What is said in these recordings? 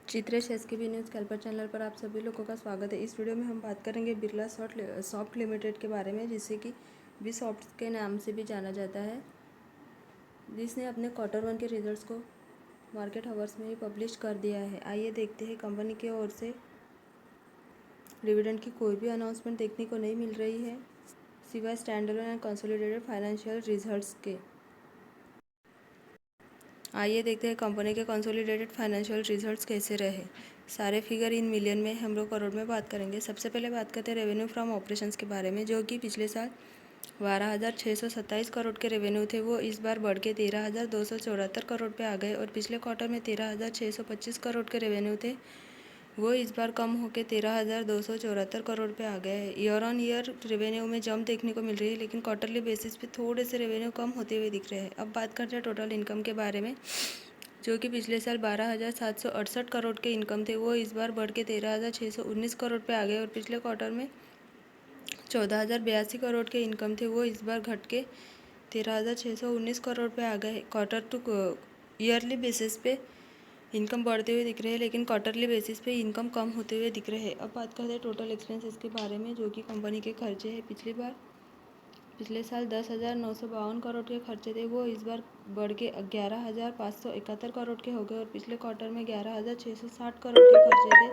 Chitresh SKB news कैलपर channel पर आप सभी लोगों का स्वागत है। इस वीडियो में हम बात करेंगे बिरला सॉफ्ट लिमिटेड के बारे में, जिसे कि बी सॉफ्ट के नाम से भी जाना जाता है, जिसने अपने क्वार्टर 1 के रिजल्ट्स को मार्केट हावर्स में ही पब्लिश कर दिया है। आइए देखते हैं। कंपनी की ओर से डिविडेंड की कोई भी अनाउंसमेंट देखने को नहीं मिल रही है, सिवाय standalone and consolidated financial results के। आइए देखते हैं कंपनी के कंसोलिडेटेड फाइनेंशियल रिजल्ट्स कैसे रहे। सारे फिगर इन मिलियन में, हम लोग करोड़ में बात करेंगे। सबसे पहले बात करते हैं रेवेन्यू फ्रॉम ऑपरेशंस के बारे में, जो कि पिछले साल 12,627 करोड़ के रेवेन्यू थे, वो इस बार बढ़ के 13,274 करोड़ पे आ गए। और पिछले क्वार्टर में 13,625 करोड़ के रेवेन्यू थे, वो इस बार कम होकर 13,274 करोड़ पे आ गए हैं। ईयर ऑन ईयर रेवेन्यू में जंप देखने को मिल रही है, लेकिन क्वार्टरली बेसिस पे थोड़े से रेवेन्यू कम होते हुए दिख रहे हैं। अब बात करते हैं टोटल इनकम के बारे में, जो कि पिछले साल 12,768 करोड़ के इनकम थे, वो इस बार बढ़ के 13,619 करोड़ पे आ गए। और पिछले क्वार्टर में 14,082 करोड़ के इनकम थे, वो इस बार घट के 13,619 करोड़ पे आ गए। क्वार्टर टू ईयरली बेसिस पे इनकम बढ़ते हुए दिख रहे हैं, लेकिन क्वार्टरली बेसिस पे इनकम कम होते हुए दिख रहे हैं। अब बात करते हैं टोटल एक्सपेंसेस के बारे में, जो कि कंपनी के खर्चे हैं। पिछले साल 10,952 करोड़ के खर्चे थे, वो इस बार बढ़ के 11,571 करोड़ के हो गए। और पिछले क्वार्टर में 11,660 करोड़ के खर्चे थे,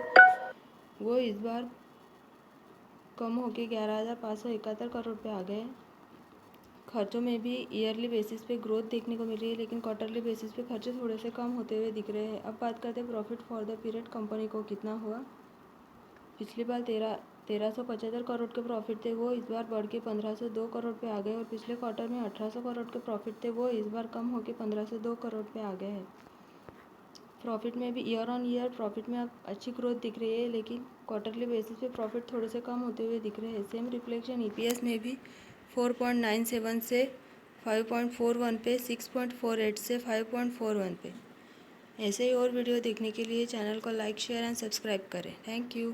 वो इस बार कम होके 11,571 करोड़ पे आ गए। खर्चों में भी ईयरली बेसिस पे ग्रोथ देखने को मिल रही है, लेकिन क्वार्टरली बेसिस पे खर्चे थोड़े से कम होते हुए दिख रहे हैं। अब बात करते हैं profit for the period company को कितना हुआ। पिछली बार 1375 करोड़ के प्रॉफिट थे, वो इस बार बढ़ के 1,502 करोड़ पे आ गए। और पिछले क्वार्टर में 1,800 करोड़ के प्रॉफिट थे, वो इस बार कम होकर 1,502 करोड़ पे आ गए हैं। प्रॉफिट में भी ईयर ऑन ईयर प्रॉफिट में अब अच्छी ग्रोथ दिख रही है, लेकिन क्वार्टरली बेसिस पे प्रॉफिट थोड़े से कम होते हुए दिख रहे हैं। सेम रिफ्लेक्शन ईपीएस में भी 4.97 से 5.41 पे, 6.48 से 5.41 पे। ऐसे ही और वीडियो देखने के लिए चैनल को लाइक, शेयर एंड सब्सक्राइब करें। Thank you.